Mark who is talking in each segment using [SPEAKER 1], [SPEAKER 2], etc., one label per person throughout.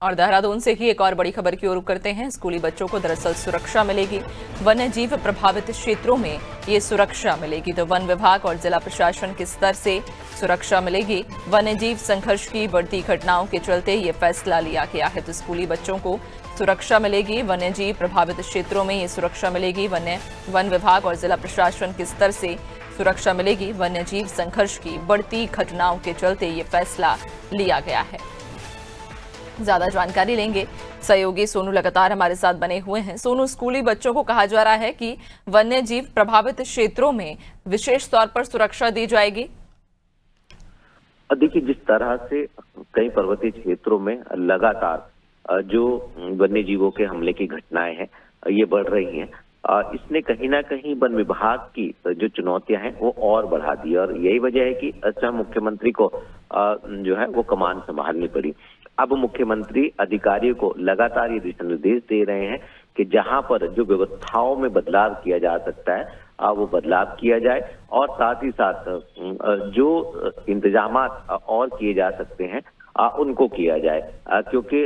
[SPEAKER 1] और देहरादून से ही एक और बड़ी खबर की ओर रुख करते हैं। स्कूली बच्चों को दरअसल सुरक्षा मिलेगी। वन्य जीव प्रभावित क्षेत्रों में ये सुरक्षा मिलेगी, तो वन विभाग और जिला प्रशासन के स्तर से सुरक्षा मिलेगी। वन्य जीव संघर्ष की बढ़ती घटनाओं के चलते ये फैसला लिया गया है, तो स्कूली बच्चों को सुरक्षा मिलेगी। वन्य जीव प्रभावित क्षेत्रों में ये सुरक्षा मिलेगी। वन विभाग और जिला प्रशासन के स्तर से सुरक्षा मिलेगी। वन्य जीव संघर्ष की बढ़ती घटनाओं के चलते ये फैसला लिया गया है। ज्यादा जानकारी लेंगे, सहयोगी सोनू लगातार हमारे साथ बने हुए हैं। सोनू, स्कूली बच्चों को कहा जा रहा है कि वन्य जीव प्रभावित क्षेत्रों में विशेष तौर पर सुरक्षा दी जाएगी।
[SPEAKER 2] देखिए, जिस तरह से कई पर्वतीय क्षेत्रों में लगातार जो वन्य जीवों के हमले की घटनाएं हैं ये बढ़ रही हैं, इसने कहीं ना कहीं वन विभाग की जो चुनौतियां हैं वो और बढ़ा दी, और यही वजह है कि स्वयं मुख्यमंत्री को जो है वो कमान संभालनी पड़ी। अब मुख्यमंत्री अधिकारियों को लगातार ये दिशा निर्देश दे रहे हैं कि जहां पर जो व्यवस्थाओं में बदलाव किया जा सकता है वो बदलाव किया जाए, और साथ ही साथ जो इंतजामात और किए जा सकते हैं उनको किया जाए, क्योंकि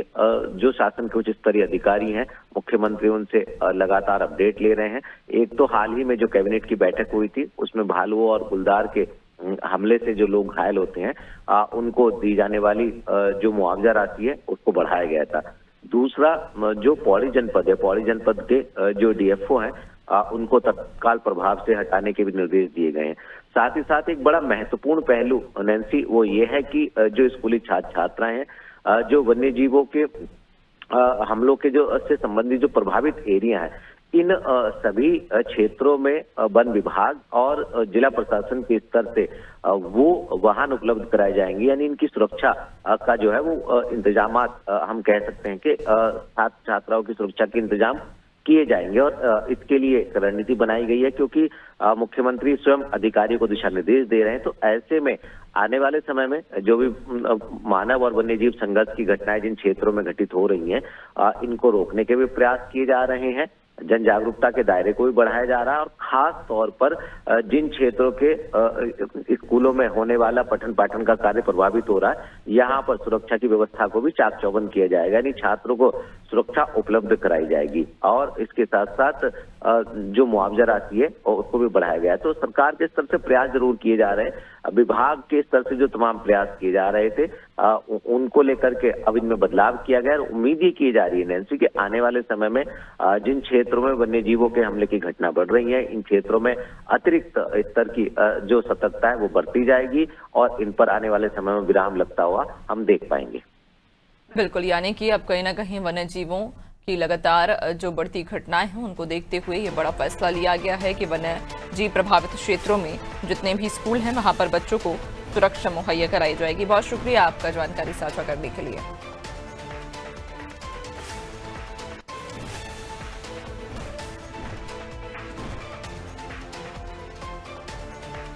[SPEAKER 2] जो शासन के उच्च स्तरीय अधिकारी हैं, मुख्यमंत्री उनसे लगातार अपडेट ले रहे हैं। एक तो हाल ही में जो कैबिनेट की बैठक हुई थी उसमें भालुओं और गुलदार के हमले से जो लोग घायल होते हैं उनको दी जाने वाली जो मुआवजा राशि है उसको बढ़ाया गया था। दूसरा, जो पौड़ी जनपद है, पौड़ी जनपद के जो डीएफओ हैं उनको तत्काल प्रभाव से हटाने के भी निर्देश दिए गए हैं। साथ ही साथ एक बड़ा महत्वपूर्ण पहलू नैन्सी वो ये है कि जो स्कूली छात्र छात्राएं हैं, जो वन्य जीवों के हमलों के जो से संबंधित जो प्रभावित एरिया है, इन सभी क्षेत्रों में वन विभाग और जिला प्रशासन के स्तर से वो वाहन उपलब्ध कराए जाएंगे, यानी इनकी सुरक्षा का जो है वो इंतजामात हम कह सकते हैं कि छात्र छात्राओं की सुरक्षा के इंतजाम किए जाएंगे। और इसके लिए एक रणनीति बनाई गई है, क्योंकि मुख्यमंत्री स्वयं अधिकारियों को दिशा निर्देश दे रहे हैं। तो ऐसे में आने वाले समय में जो भी मानव और वन्य जीव संघर्ष की घटनाएं जिन क्षेत्रों में घटित हो रही हैं, इनको रोकने के भी प्रयास किए जा रहे हैं। जन जागरूकता के दायरे को भी बढ़ाया जा रहा है, और खास तौर पर जिन क्षेत्रों के स्कूलों में होने वाला पठन पाठन का कार्य प्रभावित हो रहा है, यहाँ पर सुरक्षा की व्यवस्था को भी चाक चौबंद किया जाएगा, यानी छात्रों को सुरक्षा उपलब्ध कराई जाएगी। और इसके साथ साथ जो मुआवजा राशि है उसको भी बढ़ाया गया है। तो सरकार के स्तर से प्रयास जरूर किए जा रहे हैं। विभाग के स्तर से जो तमाम प्रयास किए जा रहे थे उनको लेकर के अब इनमें बदलाव किया गया, और उम्मीद ये की जा रही है नैन्सी कि आने वाले समय में जिन क्षेत्रों में वन्य जीवों के हमले की घटना बढ़ रही है, इन क्षेत्रों में अतिरिक्त स्तर की जो सतर्कता है वो बढ़ती जाएगी, और इन पर आने वाले समय में विराम लगता हुआ हम देख पाएंगे।
[SPEAKER 1] बिल्कुल, यानी कि अब कहीं ना कहीं वन्य जीवों की लगातार जो बढ़ती घटनाएं हैं उनको देखते हुए ये बड़ा फैसला लिया गया है कि वन्य जीव प्रभावित क्षेत्रों में जितने भी स्कूल हैं वहां पर बच्चों को सुरक्षा मुहैया कराई जाएगी। बहुत शुक्रिया आपका जानकारी साझा करने के लिए।